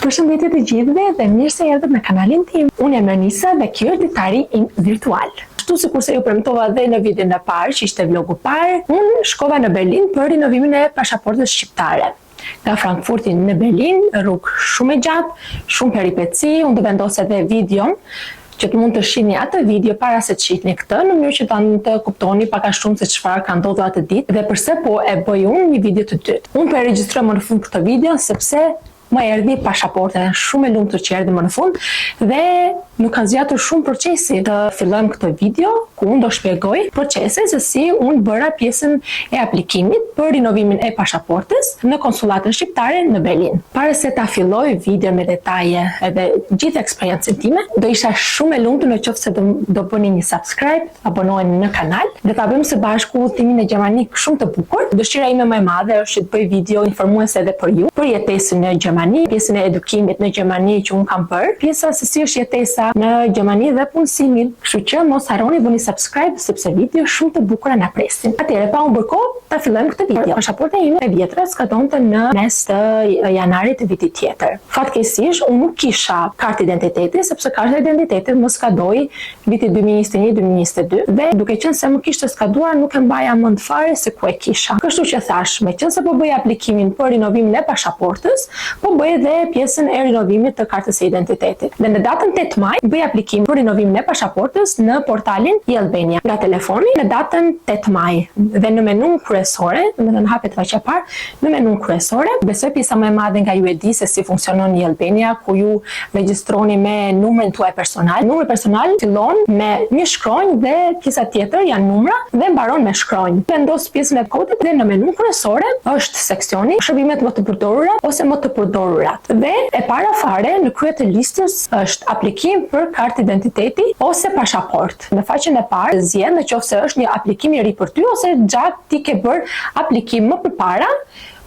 Përshëndetje të gjithëve dhe mirë se erdhët në kanalin tim. Unë jam Ernisa dhe kjo është ditari im virtual. Ashtu sikurse ju premtova dhe në videon e parë, që ishte vlogu parë, unë shkova në Berlin për rinovimin e pasaportës shqiptare. Nga Frankfurti në Berlin, rrugë shumë e gjatë, shumë peripeci, unë do vendos edhe videon që të mund të shihni atë video para se të shihni këtë, në mënyrë që të kuptoni pak a shumë se çfarë ka ndodhur atë ditë dhe pse po e bëj unë një video të dytë. Unë po e regjistroj më në fund këtë video sepse më erdhi pasaporta, shumë e lumtur që erdhi më në fund dhe nuk ka zgjatur shumë procesi të fillojmë këtë video ku unë do shpjegoj procesin se si unë bëra pjesën e aplikimit për rinovimin e pasaportës në konsullatën shqiptare në Berlin. Para se ta filloj video me detaje edhe gjithë eksperiencën time, do isha shumë e lumtur nëse do bëni një subscribe, abonoheni në kanal dhe ta bëjmë së bashku udhëtimin në Gjermani shumë të bukur. Dëshira ime më e madhe është të bëj video informuese edhe për ju, për jetesën në Gjermani, pjesën e edukimit në Gjermani që unë kam bërë, pjesa se si është jetesa në Gjermani dhe punësimin. Kështu që mos harroni bëni subscribe sepse video shumë të bukura na presin. Atëherë pa u bërë kohë, ta fillojmë këtë video. Pasaporta ime e vjetra skatonte në mes të janarit të vitit tjetër. Fatkeqësisht unë nuk kisha kartë identiteti sepse karta identiteti më skadoi viti 2021-2022 dhe duke qenë se më kishte skaduar nuk e mbaja mend fare se ku e kisha. Kështu që thash, meqense po bëj aplikimin për rinovimin e pasaportës, po bëj edhe pjesën e rinovimit të kartës së identitetit. Dhe në datën 8 maj bëj aplikim për rinovimin e pasaportës në portalin e-Albania nga telefoni në datën 8 maj. Dhe në menun kryesore, domethënë hapet faqja e parë, në menun kryesore, besoj pjesa më e madhe nga ju e di se si funksionon e-Albania, ku ju regjistroni me numrin tuaj personal. Numri personal fillon me një shkronjë dhe pjesa tjetër janë numra dhe mbaron me shkronjë. Vendos pjesën e kodit dhe në menun kryesore është seksioni shërbimet më të përdorura ose më të përdorurat. Dhe e para fare në krye të listës është aplikim për kartë identiteti ose pasaport. Në faqen e parë zgjedh nëse është një aplikim i ri për ty ose gjatë ti ke bërë aplikim më përpara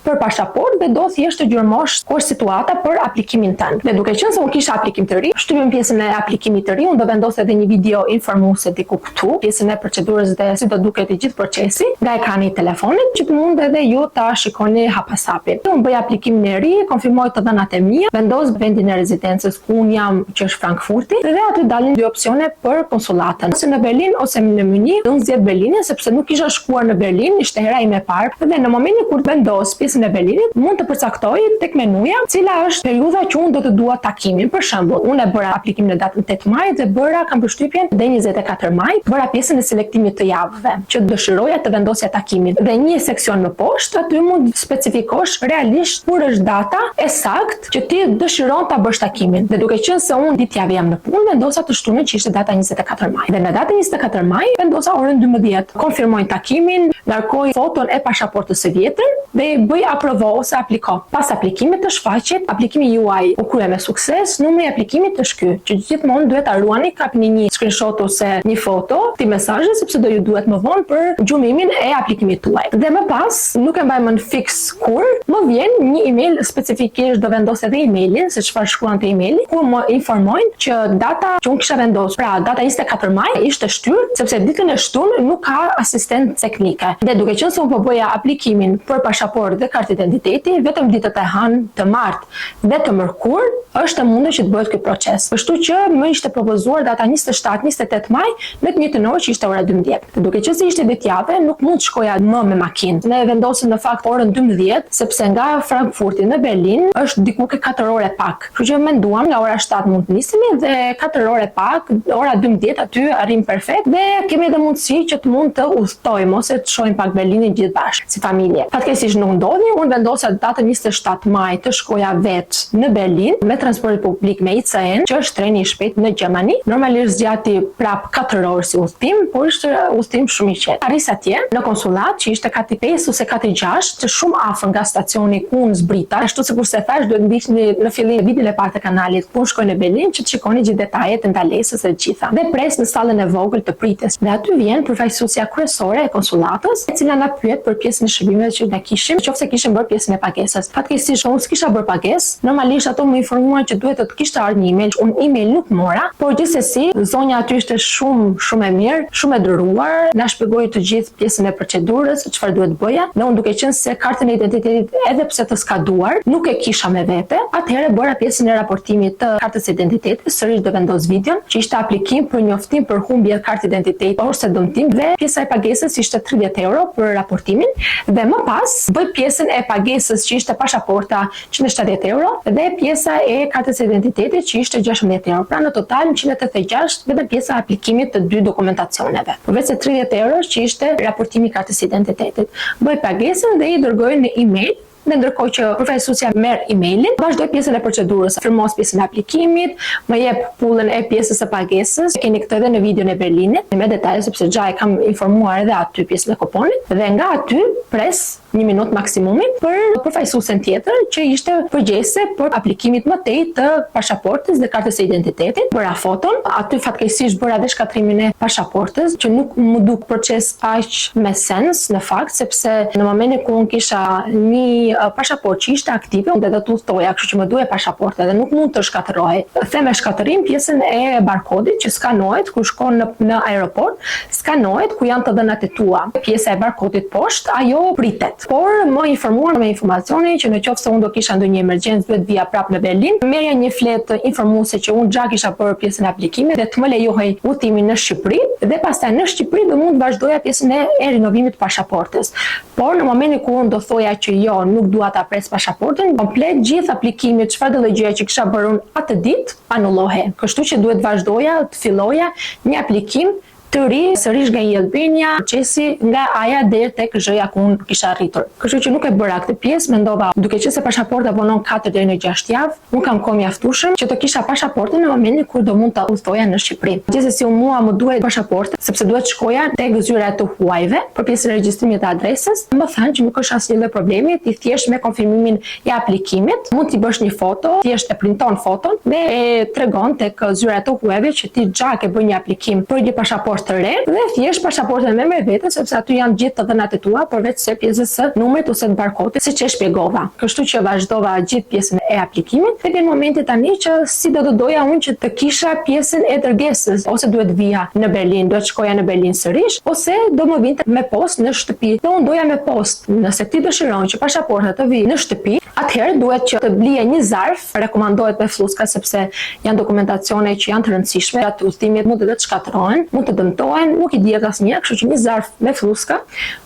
për pasaport dhe do thjesht të gjurmosh kur situata për aplikimin tënd. Dhe duke qenë se unë kisha aplikim të ri, shtypim pjesën e aplikimit të ri, unë do vendos edhe një video informuese diku këtu, pjesën e procedurës dhe si do duket i gjithë procesi nga ekrani i telefonit, që të mund edhe ju ta shikoni hapasapin. Unë bëj aplikimin e ri, konfirmoj të dhënat e mia, vendos vendin e rezidencës ku unë jam, që është Frankfurti, dhe aty dalin dy opsione për konsullatën, ose në Berlin ose në Munich. Unë zgjedh Berlinin sepse nuk kisha shkuar në Berlin, ishte hera ime e parë, dhe në momentin kur vendos në Berlinit, mund të përcaktoj tek menuja cila është periudha që unë do të dua takimin. Për shembull, unë e bëra aplikimin në datën 8 maj dhe bëra kam përshtypjen dhe 24 maj, bëra pjesën e selektimit të javëve, që dëshiroja të vendosja takimin. Dhe një seksion më poshtë, aty mund specifikosh realisht kur është data e saktë që ti dëshiron ta bësh takimin. Dhe duke qenë se unë ditë javë jam në punë, vendosa të shtunën që ishte data 24 maj. Dhe në datën 24 maj vendosa orën 12. Konfirmoj takimin, largoj foton e pasaportës së vjetër dhe bëj aprovo ose apliko. Pas aplikimit të shfaqet, aplikimi juaj u krye me sukses, numri i aplikimit është ky, që gjithmonë duhet ta ruani, kapni një screenshot ose një foto të mesazhit sepse do ju duhet më vonë për gjumimin e aplikimit tuaj. Dhe më pas, nuk e mbaj mend fiks kur, më vjen një email specifikisht, do vendos edhe emailin se çfarë shkruan te emaili, ku më informojnë që data që unë kisha vendosur, pra data 24 maj ishte shtyrë sepse ditën e shtunë nuk ka asistencë teknike. Dhe duke qenë se unë po bëja aplikimin për pasaport dhe kartë identiteti, vetëm ditët e hënë, të martë dhe të mërkur është e mundur që të bëhet ky proces. Kështu që më ishte propozuar data 27-28 maj në të njëjtën orë që ishte ora 12. Dhe duke qenë se ishte ditëjavë, nuk mund të shkoja më me makinë. Ne vendosëm në fakt orën 12 sepse nga Frankfurti në Berlin është diku ke 4 orë pak. Kështu që menduam nga ora 7 mund të nisemi dhe 4 orë pak, ora 12 aty arrim perfekt dhe kemi edhe mundësi që të mund të udhtojmë ose të shohim pak Berlinin gjithë bashkë si familje. Fatkeqësisht nuk ndodhi, unë vendosa datën 27 maj të shkoja vetë në Berlin me transport publik me ICN, që është treni i shpejtë në Gjermani. Normalisht zgjati prap 4 orë si udhtim, por ishte udhtim shumë i qetë. Arris atje në konsullat që ishte kati 5 ose kati 6, që shumë afër nga stacioni ku unë zbrita. Ashtu sikurse thash, duhet ndiqni në fillim të videon e parë të kanalit ku unë shkoj në Berlin që të shikoni gjithë detajet e ndalesës e gjitha. Dhe pres në sallën e vogël të pritjes. Dhe aty vjen përfaqësuesja kryesore e konsullatës, e cila na pyet për pjesën e shërbimeve që ne kishim, nëse kishin bërë pjesën e pagesës. Fatkeqësisht unë s'kisha bërë pagesë, normalisht ato më informuan që duhet të kishte ardhur një email, unë email nuk mora, por gjithsesi zonja aty ishte shumë e mirë, shumë e duruar, na shpjegoi të gjithë pjesën e procedurës, çfarë duhet bëja. Dhe unë duke qenë se kartën e identitetit edhe pse të skaduar, nuk e kisha me vete, atëherë bëra pjesën e raportimit të kartës së identitetit, sërish do vendos videon, që ishte aplikim për njoftim për humbje kartë identiteti ose dëmtim, dhe pjesa e pagesës ishte 30 euro për raportimin, dhe më pas bëj pjesën e pagesës që ishte pasaporta 170 euro dhe pjesa e kartës së identitetit që ishte 16 euro. Pra në total 186 vetëm pjesa e aplikimit të dy dokumentacioneve. Përveç se 30 euro që ishte raportimi i kartës së identitetit. Bëj pagesën dhe i dërgoj në email. Dhe ndërkohë që përfaqësuesja merr emailin, vazhdoj pjesën e procedurës, firmos pjesën e aplikimit, më jep pullën e pjesës së pagesës. Keni këtë edhe në videon e Berlinit, me detaje sepse xha e kam informuar edhe aty pjesën e kuponit, dhe nga aty pres 1 minutë maksimumi për përfaqësuesen tjetër që ishte përgjegjëse për aplikimit më tej të pasaportës dhe kartës së identitetit. Bëra foton, aty fatkeqësisht bëra edhe shkatrimin e pasaportës, që nuk më duk proces aq me sens në fakt, sepse në momentin kur unë kisha një pasaportë që ishte aktive, unë do të udhtoja, kështu që më duhet pasaportë dhe nuk mund të shkatërrohej. Them me shkatërim pjesën e barkodit që skanohet kur shkon në aeroport, skanohet ku janë të dhënat e tua. Pjesa e barkodit poshtë, ajo pritet. Por më informuan me informacione që në qoftë se unë do kisha ndonjë emergjencë duhet vija prapë në Berlin, merrja një fletë informuese që unë xha kisha bërë pjesën e aplikimit dhe të më lejohej udhtimin në Shqipëri, dhe pastaj në Shqipëri do mund vazhdoja pjesën e rinovimit të pasaportës. Por në momentin kur unë do thoja që jo, nuk dua ta pres pasaportën, komplet gjithë aplikimi, çfarë do gjëja që kisha bërë unë atë ditë anullohej. Kështu që duhet vazhdoja të filloja një aplikim të ri, sërish nga Albania, procesi nga aja deri tek zhëja ku unë kisha arritur. Kështu që nuk e bëra këtë pjesë, mendova, duke qenë se pasaporta vonon 4 deri në 6 javë, unë kam kohë mjaftueshëm që të kisha pasaportën në momentin kur do mund ta udhtoja në Shqipëri. Gjithsesi mua më duhet pasaportë, sepse duhet shkoja tek zyra e të huajve për pjesën e regjistrimit të adresës. Më thanë që nuk është asnjë lloj problemi, ti thjesht me konfirmimin e aplikimit mund t'i bësh një foto, thjesht e printon foton dhe e tregon tek zyra e të huajve që ti xha ke bërë një aplikim për një pasaportë të re dhe thjesht pasaportën me vete, sepse aty janë gjithë të dhënat e tua përveç se pjesës së numrit ose të barkodit, siç e shpjegova. Kështu që vazhdova gjithë pjesën e aplikimit dhe në momentin tani që si do të doja unë që të kisha pjesën e dërgesës, ose duhet vija në Berlin, duhet shkoja në Berlin sërish, ose do më vinte me postë në shtëpi. Dhe unë doja me postë. Nëse ti dëshiron që pasaporta të vijë në shtëpi, atëherë duhet që të blije një zarf, rekomandohet me fluska sepse janë dokumentacione që janë të rëndësishme, atë udhtimit mund të shkatërrohen, mund të dëmtohen, nuk i dihet asnjë, kështu që një zarf me fluska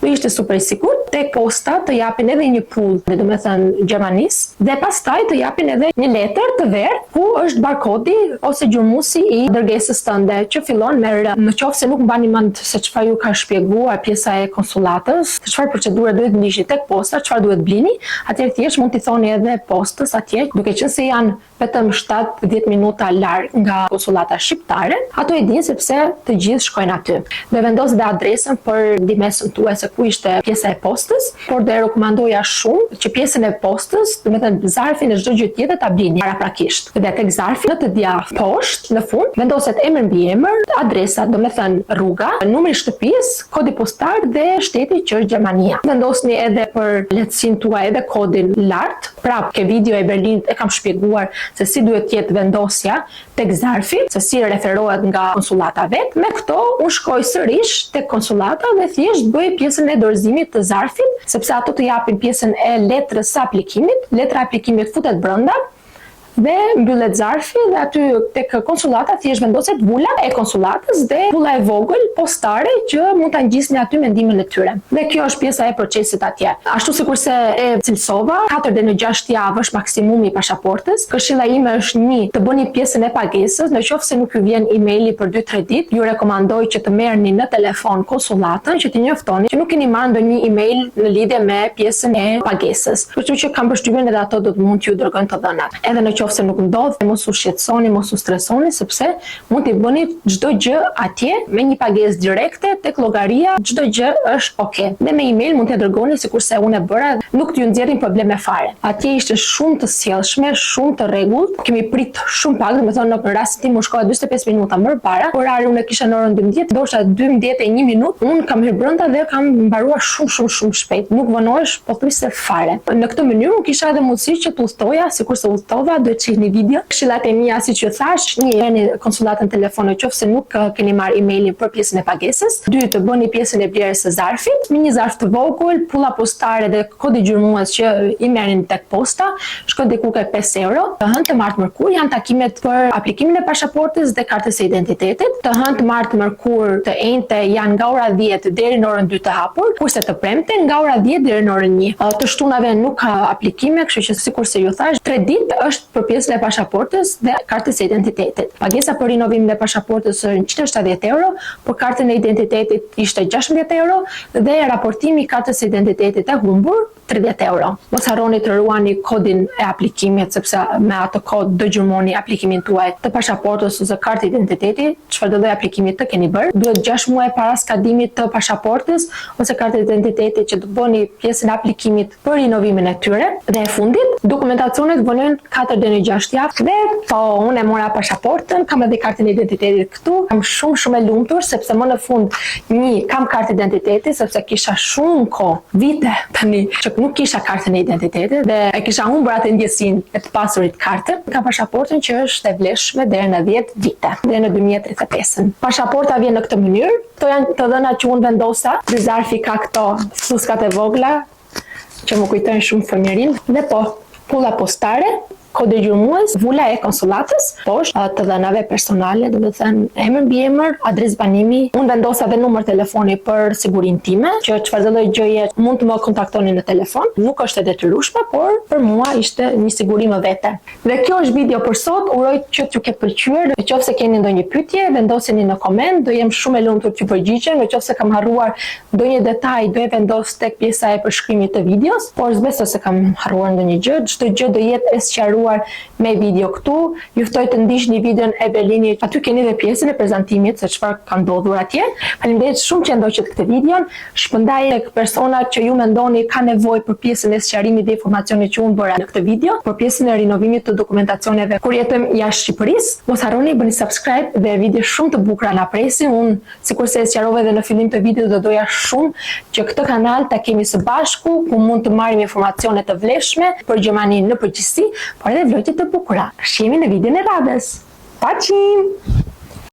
do ishte super i sigurt. Tek posta të japin edhe një pull, domethënë Gjermanisë, dhe pastaj të japin edhe një letër të verë ku është barkodi ose gjurmuesi i dërgesës tënde, që fillon me R. Nëse nuk mbani mend se çfarë ju ka shpjeguar pjesa e konsullatës, çfarë procedure duhet ndiqni tek posta, çfarë duhet blini, atëherë thjesht mund t'i thoni edhe postës atje, duke qenë se janë vetëm 7-10 minuta larg nga konsullata shqiptare, ato e dinë sepse të gjithë shkojnë aty. Dhe vendos dhe adresën për ndihmesën tuaj se ku ishte pjesa e postës, por dhe rekomandoja shumë që pjesën e postës, domethënë zarfin e çdo gjë tjetër ta blini paraprakisht. Dhe tek zarfi në të djathtë poshtë në fund vendoset emër mbi emër, adresa, domethënë rruga, numri i shtëpisë, kodi postal dhe shteti që është Gjermania. Vendosni edhe për lehtësinë tuaj edhe kodin lart. Prap ke video e Berlinit e kam shpjeguar se si duhet të jetë vendosja tek zarfi, se si referohet nga konsullata vet. Me këto unë shkoj sërish tek konsullata dhe thjesht bëj pjesën e dorëzimit të zarfit, sepse ato të japin pjesën e letrës së aplikimit. Letra e aplikimit futet brenda dhe mbyllet zarfi dhe aty tek konsullata thjesht vendoset vula e konsullatës dhe vula e vogël postare që mund ta ngjisni aty mendimin e tyre. Dhe kjo është pjesa e procesit atje. Ashtu sikurse e cilësova, 4 deri në 6 javë është maksimumi i pasaportës. Këshilla ime është 1, të bëni pjesën e pagesës, nëse nuk ju vjen emaili për 2-3 ditë, ju rekomandoj që të merrni në telefon konsullatën që t'i njoftoni që nuk keni marrë ndonjë email në lidhje me pjesën e pagesës. Kështu që kam përshtypjen edhe ato do të mund t'ju dërgojnë të dhënat. Edhe qofse nuk ndodh, mos u shqetësoni, mos u stresoni, sepse mund t'i bëni çdo gjë atje me një pagesë direkte tek llogaria, çdo gjë është okay. Dhe me email mund t'ia dërgoni sikurse unë e bëra, nuk t'ju nxjerrin probleme fare. Atje ishte shumë të sjellshme, shumë të rregullt. Kemi prit shumë pak, domethënë në rastin tim u shkova 45 minuta më parë. Orari unë kisha në orën 12, dosha 12:01 minutë. Unë kam hyrë brenda dhe kam mbaruar shumë shpejt. Nuk vonohesh pothuajse fare. Në këtë mënyrë unë kisha edhe mundësi që të udhtoja, sikurse udhtova, duhet të shihni video. Këshillat e mia, siç ju thash, një jeni konsullatën telefon nëse nuk keni marrë emailin për pjesën e pagesës. 2 të bëni pjesën e blerjes së zarfit, me një zarf të vogël, pulla postare dhe kodi gjurmues që i merrin tek posta, shkon diku ke 5 euro. Të hënë të martë mërkur janë takimet për aplikimin e pasaportës dhe kartës së identitetit. Të hënë të martë mërkur të enjte janë nga ora 10 deri në orën 2 të hapur, kurse të premte nga ora 10 deri në orën 1. Të shtunave nuk ka aplikime, kështu që sikurse ju thash, 3 ditë është për pjesën e pasaportës dhe kartës së identitetit. Pagesa për rinovimin e pasaportës është 170 euro, për kartën e identitetit ishte 16 euro dhe raportimi i kartës së identitetit e humbur 30 euro. Mos harroni të ruani kodin e aplikimit, sepse me atë kod do gjurmoni aplikimin tuaj të pasaportës ose kartë identiteti, çfarë do lloj aplikimi të keni bërë. Duhet 6 muaj para skadimit të pasaportës ose kartë identiteti që të bëni pjesën e aplikimit për rinovimin e tyre. Dhe e fundit, dokumentacionet vonojnë 4 deri në 6 javë. Dhe po unë e mora pasaportën, kam edhe kartën e identitetit këtu. Jam shumë e lumtur sepse më në fund kam kartë identiteti sepse kisha shumë kohë, vite tani që nuk kisha kartën e identitetit dhe e kisha humbur atë ndjesinë e të pasurit kartën. Kam pasaportën që është e vlefshme deri në 10 vite, deri në 2035. Pasaporta vjen në këtë mënyrë. Këto janë të dhënat që unë vendosa. Ky zarfi ka këto fuskat e vogla që më kujtojnë shumë fëmijërinë dhe po pulla postare, kodi gjurmues, vula e konsullatës, poshtë të dhënave personale, do të thënë emër, mbiemër, adresë banimi. Unë vendosa edhe numër telefoni për sigurinë time, që çfarëdo lloj gjëje mund të më kontaktoni në telefon. Nuk është e detyrueshme, por për mua ishte një siguri më vete. Dhe kjo është video për sot. Uroj që t'ju ketë pëlqyer. Nëse keni ndonjë pyetje, vendosini në koment. Do jem shumë e lumtur t'ju përgjigjem. Nëse kam harruar ndonjë detaj, do e vendos tek pjesa e përshkrimit të videos, por s'besoj se kam harruar ndonjë gjë. Çdo gjë do jetë e sqaruar me video këtu. Ju ftoj të ndiqni videon e Berlinit. Aty keni edhe pjesën e prezantimit se çfarë ka ndodhur atje. Faleminderit shumë që ndoqët këtë videon. Shpëndaj tek personat që ju mendoni ka nevojë për pjesën e sqarimit dhe informacionit që unë bëra në këtë video, për pjesën e rinovimit të dokumentacioneve kur jetojmë jashtë Shqipërisë. Mos harroni bëni subscribe dhe video shumë të bukura na presin. Unë sikurse e sqarova edhe në fillim të videos, do doja shumë që këtë kanal ta kemi së bashku, ku mund të marrim informacione të vlefshme për Gjermaninë në përgjithësi, por edhe vlojtje të bukura. Shihemi në videon e radhës. Paqim!